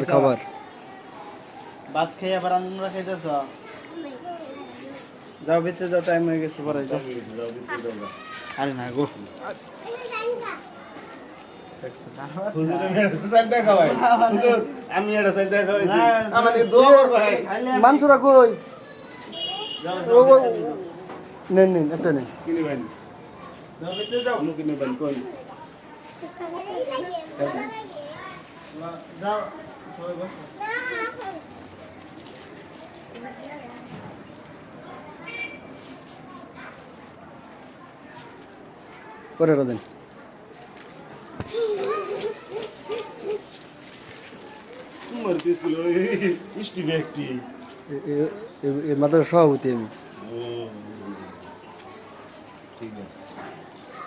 খাবার ভাত খেয়ে আবার আমরা খাইতেছ যাও ভিতরে যাও টাইম হয়ে গেছে পরে যাও আরে না গো মানসুরা কই নেন নেন একটা নেন যাও ভিতরে যাও যাও সবাই বসো করে দেন মাত্র সভাপতি আমি ঠিক আছে